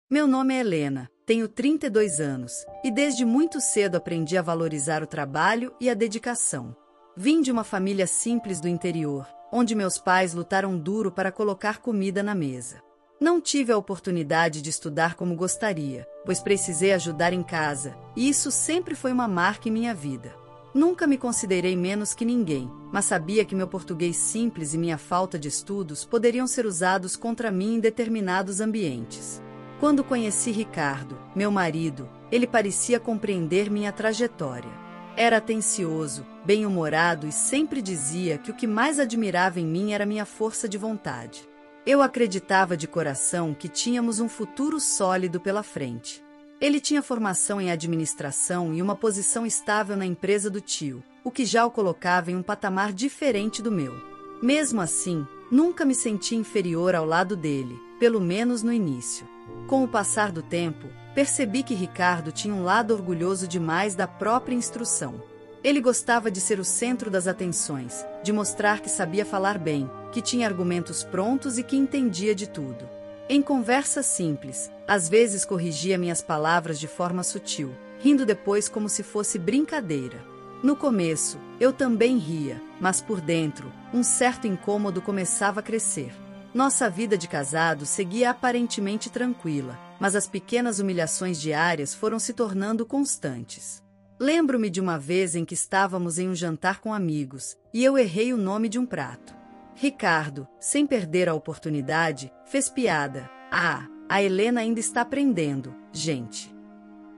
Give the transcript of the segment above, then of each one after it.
Meu nome é Helena, tenho 32 anos, e desde muito cedo aprendi a valorizar o trabalho e a dedicação. Vim de uma família simples do interior, onde meus pais lutaram duro para colocar comida na mesa. Não tive a oportunidade de estudar como gostaria, pois precisei ajudar em casa, e isso sempre foi uma marca em minha vida. Nunca me considerei menos que ninguém, mas sabia que meu português simples e minha falta de estudos poderiam ser usados contra mim em determinados ambientes. Quando conheci Ricardo, meu marido, ele parecia compreender minha trajetória. Era atencioso, bem-humorado e sempre dizia que o que mais admirava em mim era minha força de vontade. Eu acreditava de coração que tínhamos um futuro sólido pela frente. Ele tinha formação em administração e uma posição estável na empresa do tio, o que já o colocava em um patamar diferente do meu. Mesmo assim, nunca me senti inferior ao lado dele, pelo menos no início. Com o passar do tempo, percebi que Ricardo tinha um lado orgulhoso demais da própria instrução. Ele gostava de ser o centro das atenções, de mostrar que sabia falar bem, que tinha argumentos prontos e que entendia de tudo. Em conversas simples, às vezes corrigia minhas palavras de forma sutil, rindo depois como se fosse brincadeira. No começo, eu também ria, mas por dentro, um certo incômodo começava a crescer. Nossa vida de casado seguia aparentemente tranquila, mas as pequenas humilhações diárias foram se tornando constantes. Lembro-me de uma vez em que estávamos em um jantar com amigos, e eu errei o nome de um prato. Ricardo, sem perder a oportunidade, fez piada. "Ah, a Helena ainda está aprendendo, gente."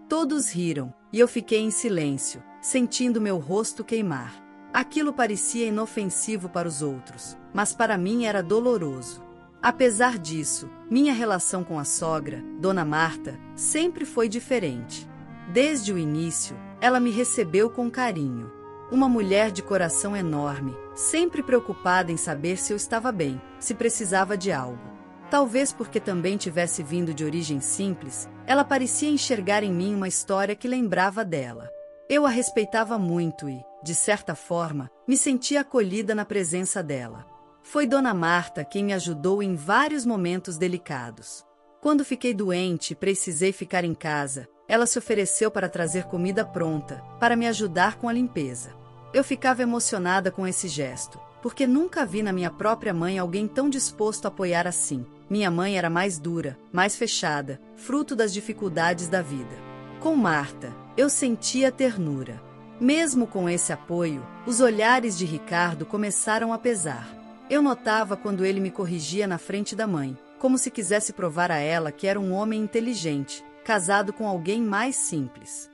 Todos riram, e eu fiquei em silêncio, sentindo meu rosto queimar. Aquilo parecia inofensivo para os outros, mas para mim era doloroso. Apesar disso, minha relação com a sogra, Dona Marta, sempre foi diferente. Desde o início, ela me recebeu com carinho. Uma mulher de coração enorme, sempre preocupada em saber se eu estava bem, se precisava de algo. Talvez porque também tivesse vindo de origem simples, ela parecia enxergar em mim uma história que lembrava dela. Eu a respeitava muito e, de certa forma, me sentia acolhida na presença dela. Foi Dona Marta quem me ajudou em vários momentos delicados. Quando fiquei doente e precisei ficar em casa, ela se ofereceu para trazer comida pronta, para me ajudar com a limpeza. Eu ficava emocionada com esse gesto, porque nunca vi na minha própria mãe alguém tão disposto a apoiar assim. Minha mãe era mais dura, mais fechada, fruto das dificuldades da vida. Com Marta, eu sentia ternura. Mesmo com esse apoio, os olhares de Ricardo começaram a pesar. Eu notava quando ele me corrigia na frente da mãe, como se quisesse provar a ela que era um homem inteligente, casado com alguém mais simples.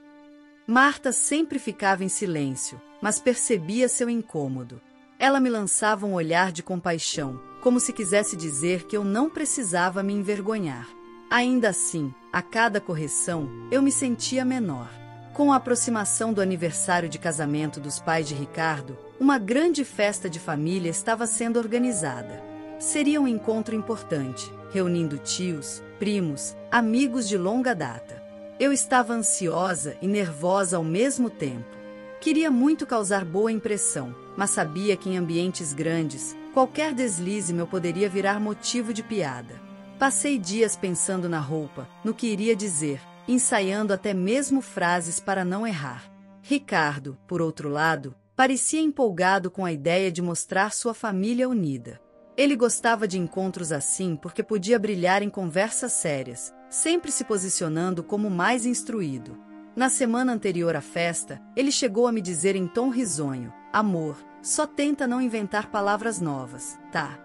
Marta sempre ficava em silêncio, mas percebia seu incômodo. Ela me lançava um olhar de compaixão, como se quisesse dizer que eu não precisava me envergonhar. Ainda assim, a cada correção, eu me sentia menor. Com a aproximação do aniversário de casamento dos pais de Ricardo, uma grande festa de família estava sendo organizada. Seria um encontro importante, reunindo tios, primos, amigos de longa data. Eu estava ansiosa e nervosa ao mesmo tempo. Queria muito causar boa impressão, mas sabia que em ambientes grandes, qualquer deslize meu poderia virar motivo de piada. Passei dias pensando na roupa, no que iria dizer, ensaiando até mesmo frases para não errar. Ricardo, por outro lado, parecia empolgado com a ideia de mostrar sua família unida. Ele gostava de encontros assim porque podia brilhar em conversas sérias, sempre se posicionando como o mais instruído. Na semana anterior à festa, ele chegou a me dizer em tom risonho: "Amor, só tenta não inventar palavras novas, tá?"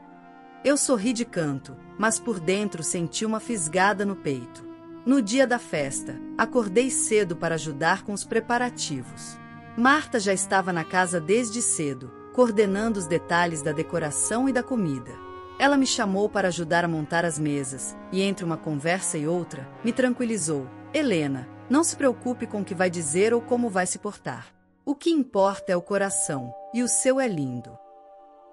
Eu sorri de canto, mas por dentro senti uma fisgada no peito. No dia da festa, acordei cedo para ajudar com os preparativos. Marta já estava na casa desde cedo, coordenando os detalhes da decoração e da comida. Ela me chamou para ajudar a montar as mesas, e entre uma conversa e outra, me tranquilizou: "Helena, não se preocupe com o que vai dizer ou como vai se portar. O que importa é o coração, e o seu é lindo."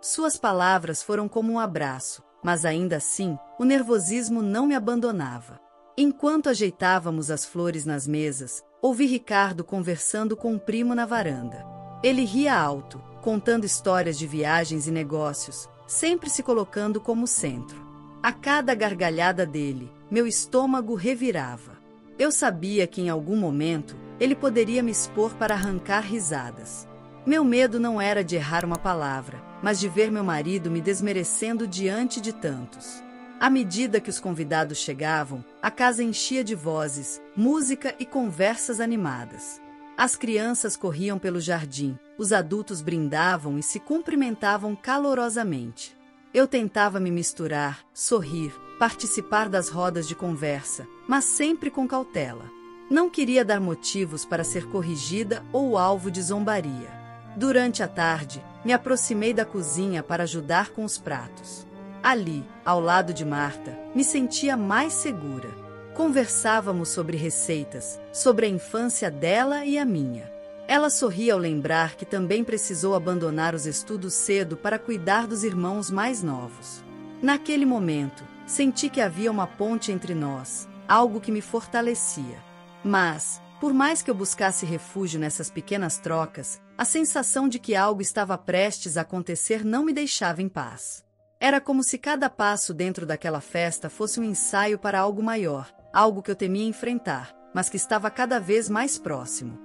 Suas palavras foram como um abraço, mas ainda assim, o nervosismo não me abandonava. Enquanto ajeitávamos as flores nas mesas, ouvi Ricardo conversando com um primo na varanda. Ele ria alto, contando histórias de viagens e negócios, sempre se colocando como centro. A cada gargalhada dele, meu estômago revirava. Eu sabia que em algum momento ele poderia me expor para arrancar risadas. Meu medo não era de errar uma palavra, mas de ver meu marido me desmerecendo diante de tantos. À medida que os convidados chegavam, a casa enchia de vozes, música e conversas animadas. As crianças corriam pelo jardim, os adultos brindavam e se cumprimentavam calorosamente. Eu tentava me misturar, sorrir, participar das rodas de conversa, mas sempre com cautela. Não queria dar motivos para ser corrigida ou alvo de zombaria. Durante a tarde, me aproximei da cozinha para ajudar com os pratos. Ali, ao lado de Marta, me sentia mais segura. Conversávamos sobre receitas, sobre a infância dela e a minha. Ela sorria ao lembrar que também precisou abandonar os estudos cedo para cuidar dos irmãos mais novos. Naquele momento, senti que havia uma ponte entre nós, algo que me fortalecia. Mas, por mais que eu buscasse refúgio nessas pequenas trocas, a sensação de que algo estava prestes a acontecer não me deixava em paz. Era como se cada passo dentro daquela festa fosse um ensaio para algo maior, algo que eu temia enfrentar, mas que estava cada vez mais próximo.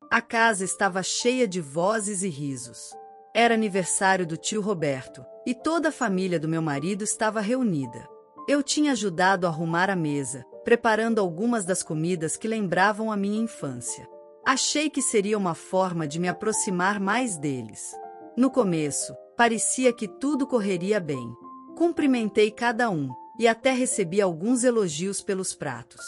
A casa estava cheia de vozes e risos. Era aniversário do tio Roberto, e toda a família do meu marido estava reunida. Eu tinha ajudado a arrumar a mesa, preparando algumas das comidas que lembravam a minha infância. Achei que seria uma forma de me aproximar mais deles. No começo, parecia que tudo correria bem. Cumprimentei cada um, e até recebi alguns elogios pelos pratos.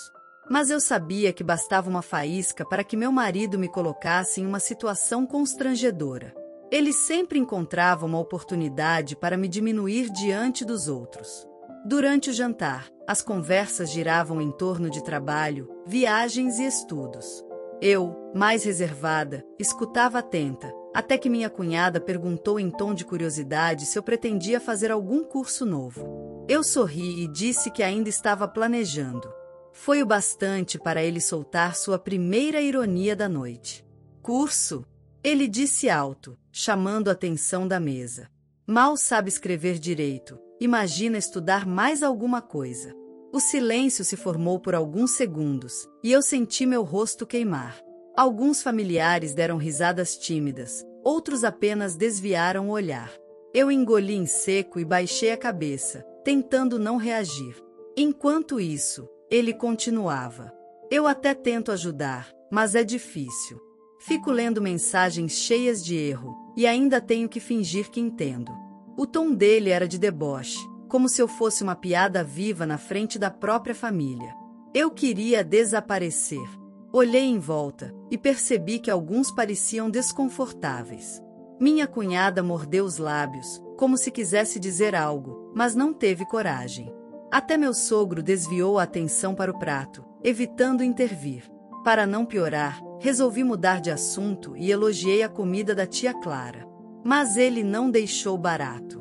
Mas eu sabia que bastava uma faísca para que meu marido me colocasse em uma situação constrangedora. Ele sempre encontrava uma oportunidade para me diminuir diante dos outros. Durante o jantar, as conversas giravam em torno de trabalho, viagens e estudos. Eu, mais reservada, escutava atenta, até que minha cunhada perguntou em tom de curiosidade se eu pretendia fazer algum curso novo. Eu sorri e disse que ainda estava planejando. Foi o bastante para ele soltar sua primeira ironia da noite. Curso? Ele disse alto, chamando a atenção da mesa. Mal sabe escrever direito, imagina estudar mais alguma coisa. O silêncio se formou por alguns segundos, e eu senti meu rosto queimar. Alguns familiares deram risadas tímidas, outros apenas desviaram o olhar. Eu engoli em seco e baixei a cabeça, tentando não reagir. Enquanto isso, ele continuava. Eu até tento ajudar, mas é difícil. Fico lendo mensagens cheias de erro, e ainda tenho que fingir que entendo. O tom dele era de deboche, como se eu fosse uma piada viva na frente da própria família. Eu queria desaparecer. Olhei em volta, e percebi que alguns pareciam desconfortáveis. Minha cunhada mordeu os lábios, como se quisesse dizer algo, mas não teve coragem. Até meu sogro desviou a atenção para o prato, evitando intervir. Para não piorar, resolvi mudar de assunto e elogiei a comida da tia Clara. Mas ele não deixou barato.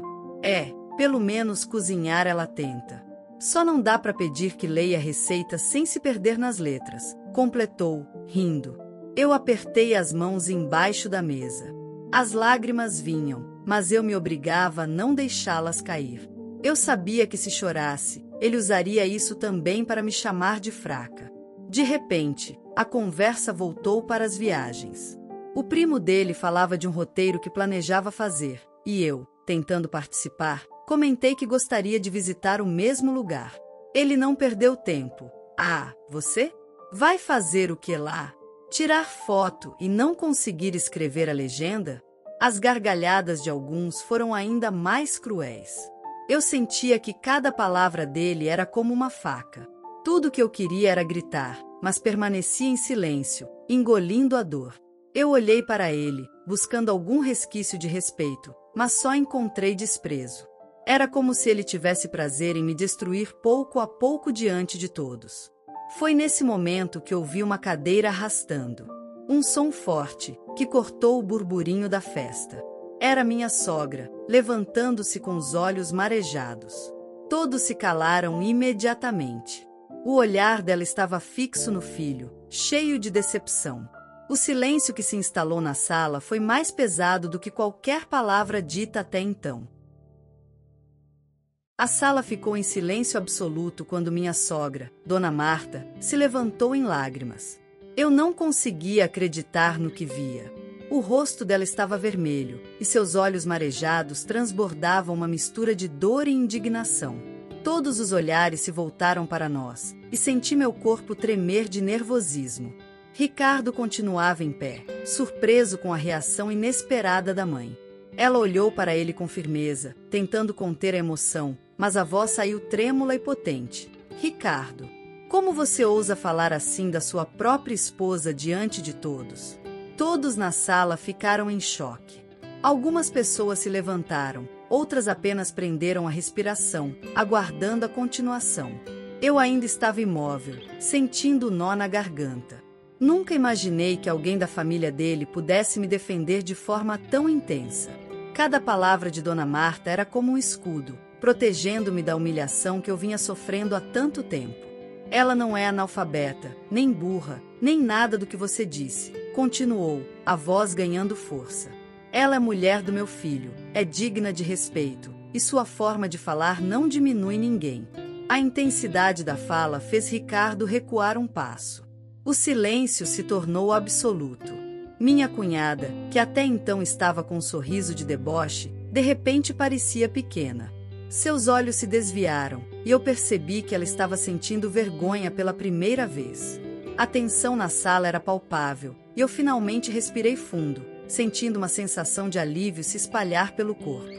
Pelo menos cozinhar ela tenta. Só não dá para pedir que leia a receita sem se perder nas letras, completou, rindo. Eu apertei as mãos embaixo da mesa. As lágrimas vinham, mas eu me obrigava a não deixá-las cair. Eu sabia que se chorasse, ele usaria isso também para me chamar de fraca. De repente, a conversa voltou para as viagens. O primo dele falava de um roteiro que planejava fazer, e eu, tentando participar, comentei que gostaria de visitar o mesmo lugar. Ele não perdeu tempo. Ah, você? Vai fazer o que lá? Tirar foto e não conseguir escrever a legenda? As gargalhadas de alguns foram ainda mais cruéis. Eu sentia que cada palavra dele era como uma faca. Tudo que eu queria era gritar, mas permanecia em silêncio, engolindo a dor. Eu olhei para ele, buscando algum resquício de respeito, mas só encontrei desprezo. Era como se ele tivesse prazer em me destruir pouco a pouco diante de todos. Foi nesse momento que ouvi uma cadeira arrastando. Um som forte, que cortou o burburinho da festa. Era minha sogra, levantando-se com os olhos marejados. Todos se calaram imediatamente. O olhar dela estava fixo no filho, cheio de decepção. O silêncio que se instalou na sala foi mais pesado do que qualquer palavra dita até então. A sala ficou em silêncio absoluto quando minha sogra, Dona Marta, se levantou em lágrimas. Eu não conseguia acreditar no que via. O rosto dela estava vermelho, e seus olhos marejados transbordavam uma mistura de dor e indignação. Todos os olhares se voltaram para nós, e senti meu corpo tremer de nervosismo. Ricardo continuava em pé, surpreso com a reação inesperada da mãe. Ela olhou para ele com firmeza, tentando conter a emoção, mas a voz saiu trêmula e potente. Ricardo, como você ousa falar assim da sua própria esposa diante de todos? Todos na sala ficaram em choque. Algumas pessoas se levantaram, outras apenas prenderam a respiração, aguardando a continuação. Eu ainda estava imóvel, sentindo o nó na garganta. Nunca imaginei que alguém da família dele pudesse me defender de forma tão intensa. Cada palavra de Dona Marta era como um escudo, protegendo-me da humilhação que eu vinha sofrendo há tanto tempo. Ela não é analfabeta, nem burra, nem nada do que você disse, continuou, a voz ganhando força. Ela é mulher do meu filho, é digna de respeito, e sua forma de falar não diminui ninguém. A intensidade da fala fez Ricardo recuar um passo. O silêncio se tornou absoluto. Minha cunhada, que até então estava com um sorriso de deboche, de repente parecia pequena. Seus olhos se desviaram, e eu percebi que ela estava sentindo vergonha pela primeira vez. A tensão na sala era palpável, e eu finalmente respirei fundo, sentindo uma sensação de alívio se espalhar pelo corpo.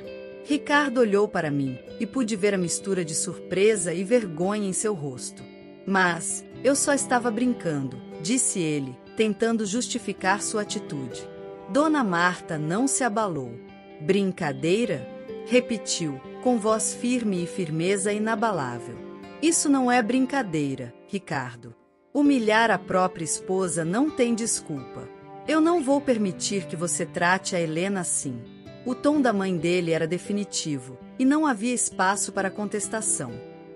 Ricardo olhou para mim, e pude ver a mistura de surpresa e vergonha em seu rosto. Mas, eu só estava brincando, disse ele, tentando justificar sua atitude. Dona Marta não se abalou. Brincadeira? Repetiu, com voz firme e firmeza inabalável. Isso não é brincadeira, Ricardo. Humilhar a própria esposa não tem desculpa. Eu não vou permitir que você trate a Helena assim. O tom da mãe dele era definitivo, e não havia espaço para contestação.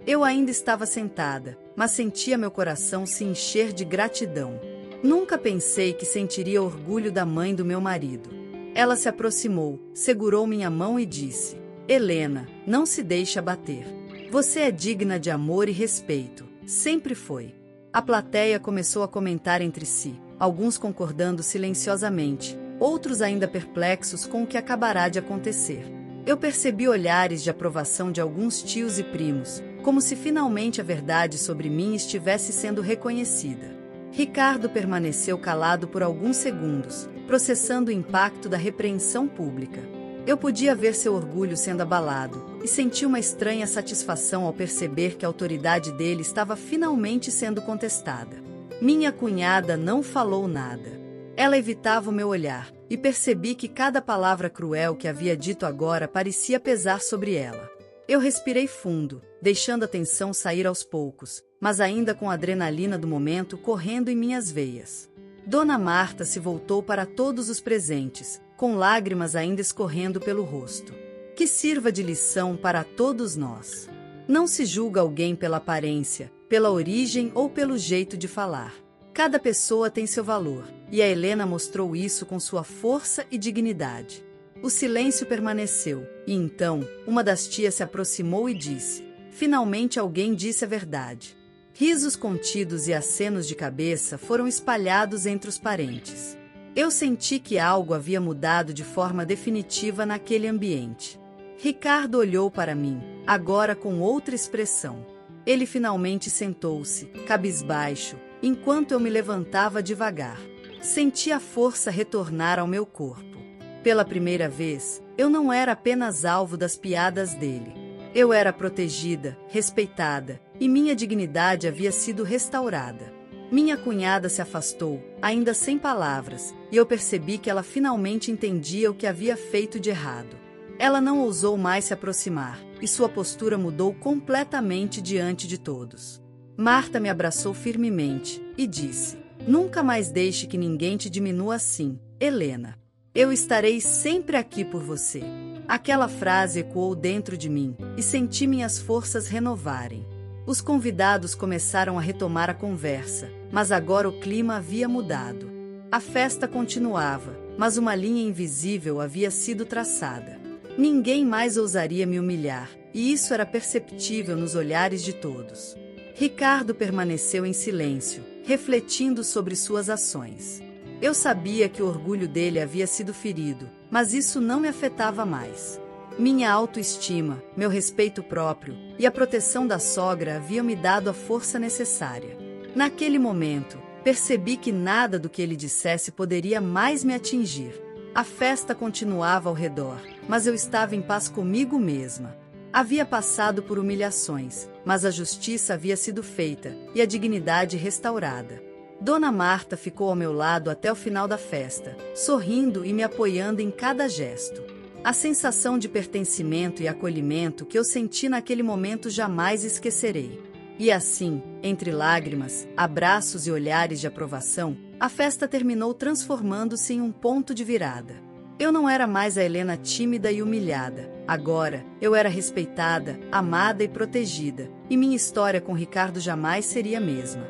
Eu ainda estava sentada, mas sentia meu coração se encher de gratidão. Nunca pensei que sentiria orgulho da mãe do meu marido. Ela se aproximou, segurou minha mão e disse: Helena, não se deixe abater. Você é digna de amor e respeito. Sempre foi. A plateia começou a comentar entre si, alguns concordando silenciosamente, outros ainda perplexos com o que acabará de acontecer. Eu percebi olhares de aprovação de alguns tios e primos, como se finalmente a verdade sobre mim estivesse sendo reconhecida. Ricardo permaneceu calado por alguns segundos, processando o impacto da repreensão pública. Eu podia ver seu orgulho sendo abalado, e senti uma estranha satisfação ao perceber que a autoridade dele estava finalmente sendo contestada. Minha cunhada não falou nada. Ela evitava o meu olhar, e percebi que cada palavra cruel que havia dito agora parecia pesar sobre ela. Eu respirei fundo, deixando a tensão sair aos poucos, mas ainda com a adrenalina do momento correndo em minhas veias. Dona Marta se voltou para todos os presentes, com lágrimas ainda escorrendo pelo rosto. Que sirva de lição para todos nós. Não se julga alguém pela aparência, pela origem ou pelo jeito de falar. Cada pessoa tem seu valor, e a Helena mostrou isso com sua força e dignidade. O silêncio permaneceu, e então, uma das tias se aproximou e disse: Finalmente alguém disse a verdade. Risos contidos e acenos de cabeça foram espalhados entre os parentes. Eu senti que algo havia mudado de forma definitiva naquele ambiente. Ricardo olhou para mim, agora com outra expressão. Ele finalmente sentou-se, cabisbaixo, enquanto eu me levantava devagar. Senti a força retornar ao meu corpo. Pela primeira vez, eu não era apenas alvo das piadas dele. Eu era protegida, respeitada, e minha dignidade havia sido restaurada. Minha cunhada se afastou, ainda sem palavras, e eu percebi que ela finalmente entendia o que havia feito de errado. Ela não ousou mais se aproximar, e sua postura mudou completamente diante de todos. Marta me abraçou firmemente, e disse: Nunca mais deixe que ninguém te diminua assim, Helena. Eu estarei sempre aqui por você. Aquela frase ecoou dentro de mim, e senti minhas forças renovarem. Os convidados começaram a retomar a conversa, mas agora o clima havia mudado. A festa continuava, mas uma linha invisível havia sido traçada. Ninguém mais ousaria me humilhar, e isso era perceptível nos olhares de todos. Ricardo permaneceu em silêncio, refletindo sobre suas ações. Eu sabia que o orgulho dele havia sido ferido, mas isso não me afetava mais. Minha autoestima, meu respeito próprio e a proteção da sogra haviam me dado a força necessária. Naquele momento, percebi que nada do que ele dissesse poderia mais me atingir. A festa continuava ao redor, mas eu estava em paz comigo mesma. Havia passado por humilhações, mas a justiça havia sido feita e a dignidade restaurada. Dona Marta ficou ao meu lado até o final da festa, sorrindo e me apoiando em cada gesto. A sensação de pertencimento e acolhimento que eu senti naquele momento jamais esquecerei. E assim, entre lágrimas, abraços e olhares de aprovação, a festa terminou transformando-se em um ponto de virada. Eu não era mais a Helena tímida e humilhada. Agora, eu era respeitada, amada e protegida, e minha história com Ricardo jamais seria a mesma.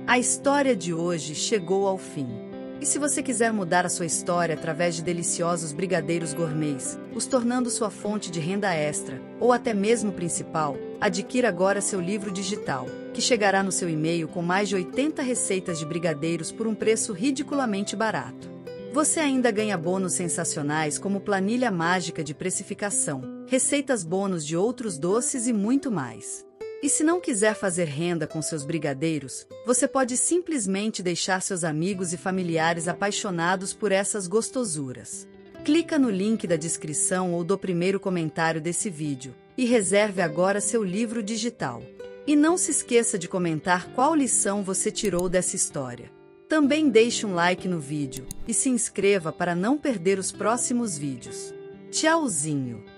A história de hoje chegou ao fim. E se você quiser mudar a sua história através de deliciosos brigadeiros gourmets, os tornando sua fonte de renda extra, ou até mesmo principal, adquira agora seu livro digital, que chegará no seu e-mail com mais de 80 receitas de brigadeiros por um preço ridiculamente barato. Você ainda ganha bônus sensacionais como planilha mágica de precificação, receitas bônus de outros doces e muito mais. E se não quiser fazer renda com seus brigadeiros, você pode simplesmente deixar seus amigos e familiares apaixonados por essas gostosuras. Clica no link da descrição ou do primeiro comentário desse vídeo e reserve agora seu livro digital. E não se esqueça de comentar qual lição você tirou dessa história. Também deixe um like no vídeo e se inscreva para não perder os próximos vídeos. Tchauzinho!